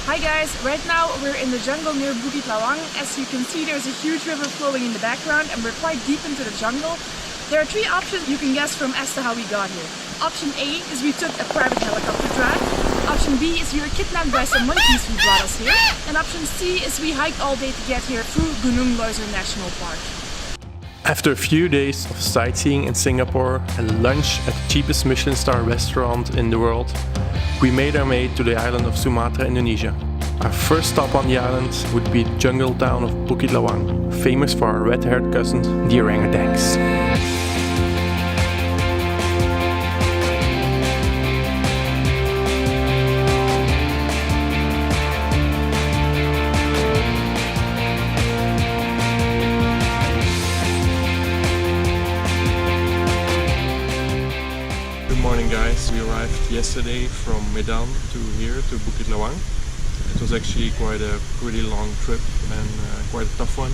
Hi guys, right now we're in the jungle near Bukit Lawang. As you can see, there's a huge river flowing in the background and we're quite deep into the jungle. There are three options you can guess from as to how we got here. Option A is we took a private helicopter drive. Option B is we were kidnapped by some monkeys who brought us here. And option C is we hiked all day to get here through Gunung Leuser National Park. After a few days of sightseeing in Singapore and lunch at the cheapest Michelin star restaurant in the world, we made our way to the island of Sumatra, Indonesia. Our first stop on the island would be the jungle town of Bukit Lawang, famous for our red-haired cousins, the orangutans. Good morning guys, we arrived yesterday from Medan to here to Bukit Lawang. It was actually quite a pretty long trip and quite a tough one.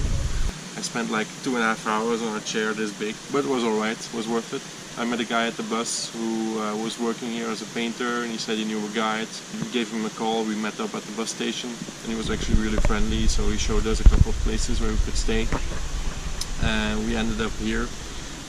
I spent like 2.5 hours on a chair this big, but it was alright, it was worth it. I met a guy at the bus who was working here as a painter and he said he knew a guide. We gave him a call, we met up at the bus station and he was actually really friendly, so he showed us a couple of places where we could stay. And we ended up here.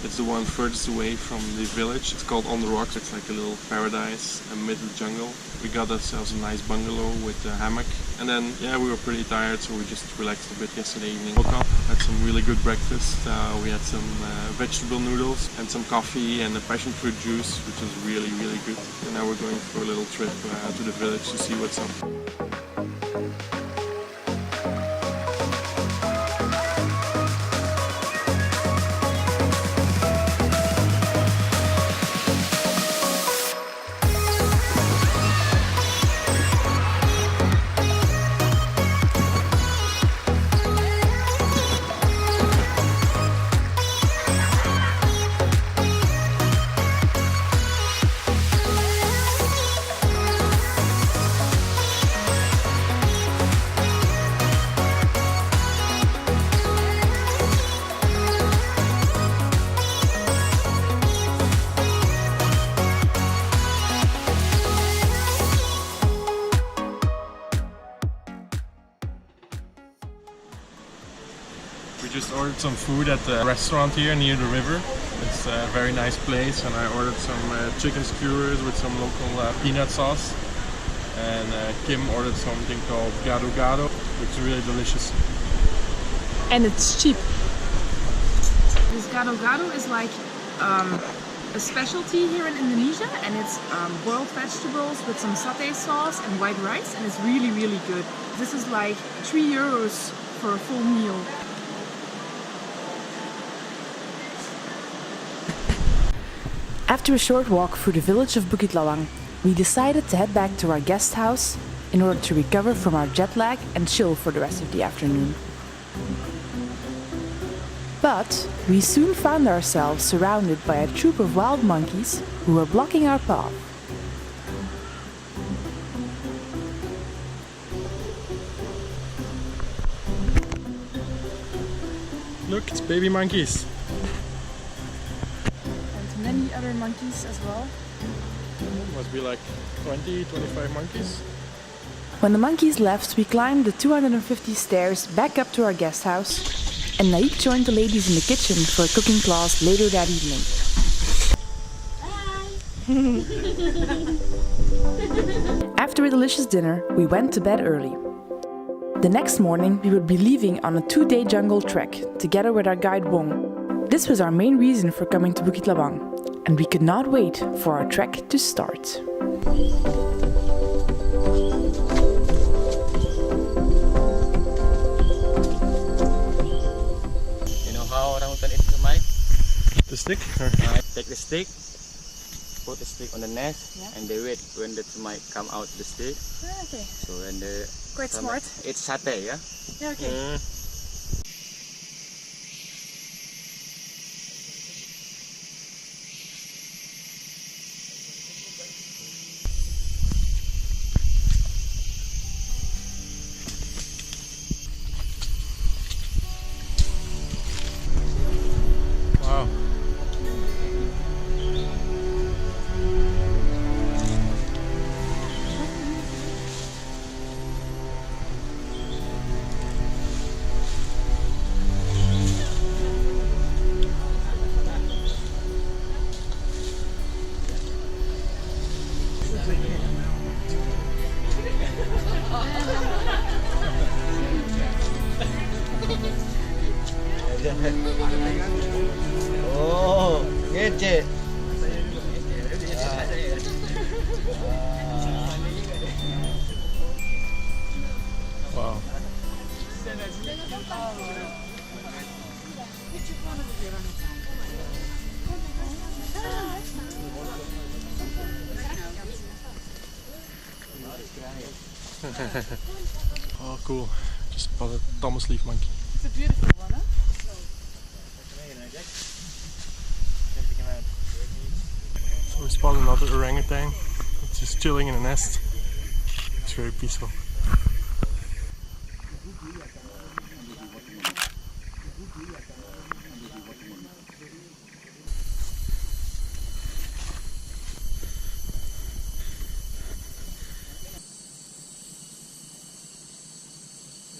It's the one furthest away from the village. It's called On the Rocks. It's like a little paradise amid the jungle. We got ourselves a nice bungalow with a hammock. And then, yeah, we were pretty tired, so we just relaxed a bit yesterday evening. Woke up, had some really good breakfast. We had some vegetable noodles and some coffee and a passion fruit juice, which was really, really good. And now we're going for a little trip to the village to see what's up. We just ordered some food at the restaurant here near the river. It's a very nice place and I ordered some chicken skewers with some local peanut sauce. And Kim ordered something called gado-gado, which is really delicious. And it's cheap. This gado-gado is like a specialty here in Indonesia, and it's boiled vegetables with some satay sauce and white rice, and it's really, really good. This is like €3 for a full meal. After a short walk through the village of Bukit Lawang, we decided to head back to our guest house in order to recover from our jet lag and chill for the rest of the afternoon. But we soon found ourselves surrounded by a troop of wild monkeys who were blocking our path. Look, it's baby monkeys. Many other monkeys as well. Must be like 20-25 monkeys. When the monkeys left, we climbed the 250 stairs back up to our guest house, and Naik joined the ladies in the kitchen for a cooking class later that evening. After a delicious dinner, we went to bed early. The next morning, we would be leaving on a 2-day jungle trek together with our guide Wong. This was our main reason for coming to Bukit Lawang, and we could not wait for our trek to start. You know how orangutan eat the mic? The stick? Take the stick, put the stick on the nest, and they wait when the termite come out the stick. Okay. So when the Quite smart. It's satay, yeah? Yeah, okay. Wow. Oh, ngece. Wow. Oh, cool. Just spotted Thomas leaf monkey. It's a beautiful one, huh? So we spotted another orangutan. It's just chilling in a nest. It's very peaceful.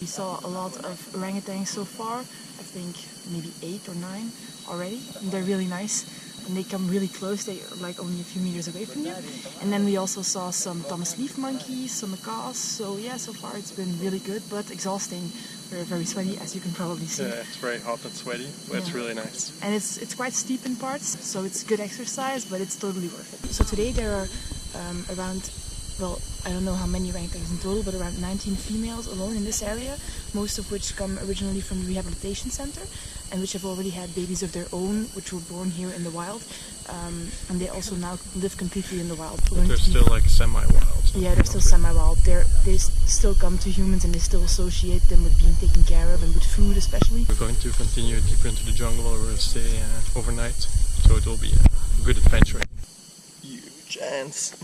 We saw a lot of orangutans so far, I think maybe 8 or 9 already. And they're really nice and they come really close, they're like only a few meters away from you. And then we also saw some Thomas leaf monkeys, some macaws, so yeah, so far it's been really good but exhausting. We're very sweaty, as you can probably see. Yeah, it's very hot and sweaty, but it's really nice. And it's quite steep in parts, so it's good exercise, but it's totally worth it. So today there are around, well, I don't know how many orangutans in total, but around 19 females alone in this area, most of which come originally from the rehabilitation center and which have already had babies of their own, which were born here in the wild. And they also now live completely in the wild. But they're still like semi-wild. Yeah, they're still semi-wild. They still come to humans and they still associate them with being taken care of and with food especially. We're going to continue deeper into the jungle where we'll stay overnight, so it will be a good adventure. Huge ants.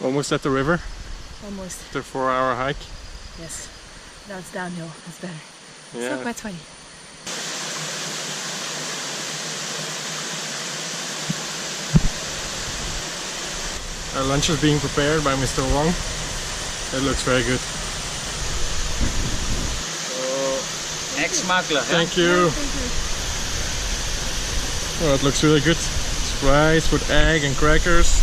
Almost at the river. Almost. After a 4-hour hike. Yes. Now it's downhill. That's better. Yeah. Still quite sweaty. Our lunch is being prepared by Mr. Wong. It looks very good. Ex-smuggler. Thank you. Oh, it looks really good. It's rice with egg and crackers.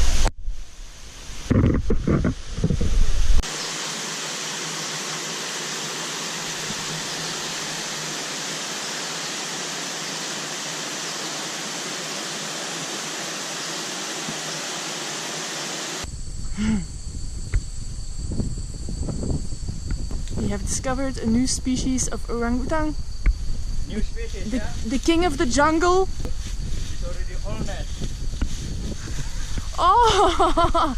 We have discovered a new species of orangutan. New species, yeah? The king of the jungle. It's already all net. Oh!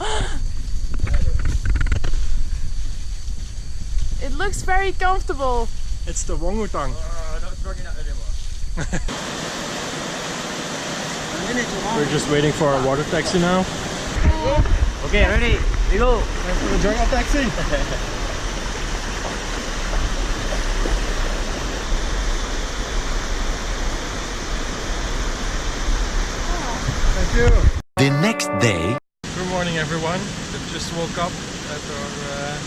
It looks very comfortable. It's the orangutan. Not strong enough anymore. We're just waiting for our water taxi now. Okay, ready? We go. Time for the jungle taxi. Thank you. The next day. Good morning, everyone. We just woke up at our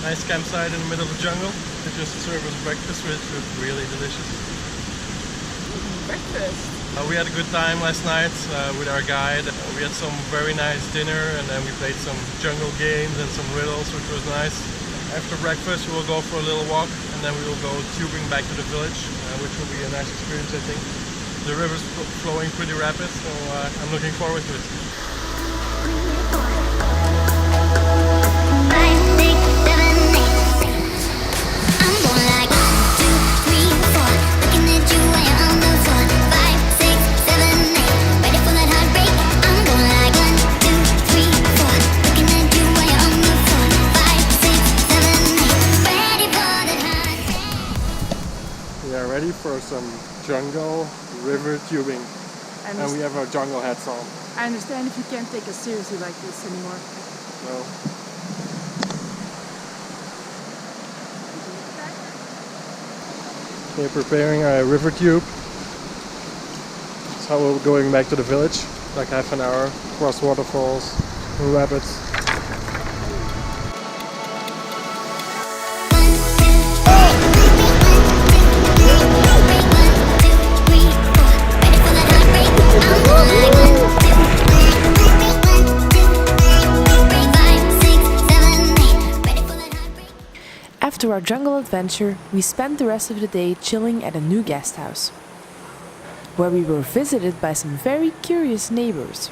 nice campsite in the middle of the jungle. They just served us breakfast, which was really delicious. Breakfast. We had a good time last night with our guide. We had some very nice dinner and then we played some jungle games and some riddles, which was nice. After breakfast we will go for a little walk and then we will go tubing back to the village, which will be a nice experience, I think. The river's flowing pretty rapid, so I'm looking forward to it. Ready for some jungle river tubing, and we have our jungle hats on. I understand if you can't take us seriously like this anymore. No. We're preparing a river tube. That's how we're going back to the village, like half an hour, across waterfalls, rapids. After our jungle adventure, we spent the rest of the day chilling at a new guest house, where we were visited by some very curious neighbors.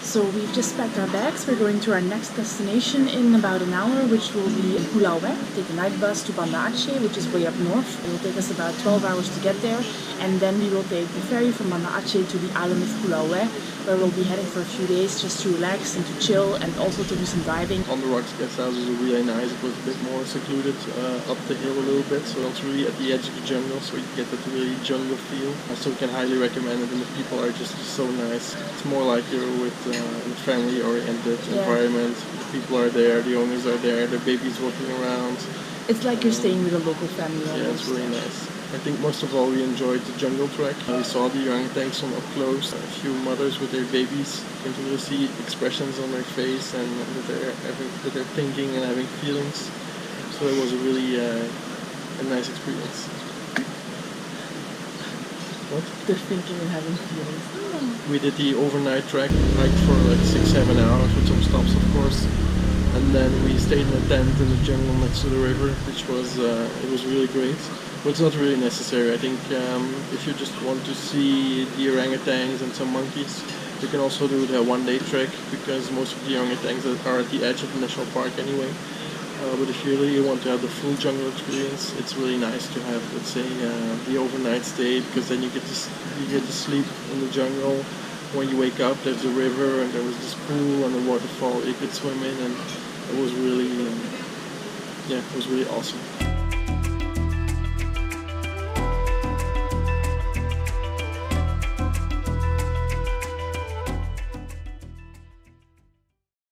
So we've just packed our bags. We're going to our next destination in about an hour, which will be Pulau Weh. Take a night bus to Banda Aceh, which is way up north. It will take us about 12 hours to get there, and then we will take the ferry from Banda Aceh to the island of Pulau Weh, where we'll be heading for a few days just to relax and to chill and also to do some diving. On the Rocks guest house is really nice. It was a bit more secluded up the hill a little bit, so it's really at the edge of the jungle, so you get that really jungle feel. So we can highly recommend it, and the people are just so nice. It's more like you're with a family-oriented environment. The people are there, the owners are there, the babies walking around. It's like you're staying with a local family almost. Yeah, it's really nice. I think most of all we enjoyed the jungle trek. We saw the orangutans from up close. A few mothers with their babies. You can really see expressions on their face and that they're thinking and having feelings. So it was a really a nice experience. What? They're thinking and having feelings. We did the overnight trek, hiked for like 6-7 hours with some stops of course. And then we stayed in a tent in the jungle next to the river, which was it was really great. But it's not really necessary. I think if you just want to see the orangutans and some monkeys, you can also do the one-day trek, because most of the orangutans are at the edge of the national park anyway. But if you really want to have the full jungle experience, it's really nice to have, let's say, the overnight stay, because then you get to sleep in the jungle. When you wake up, there's a river and there was this pool and a waterfall you could swim in, and it was really, it was really awesome.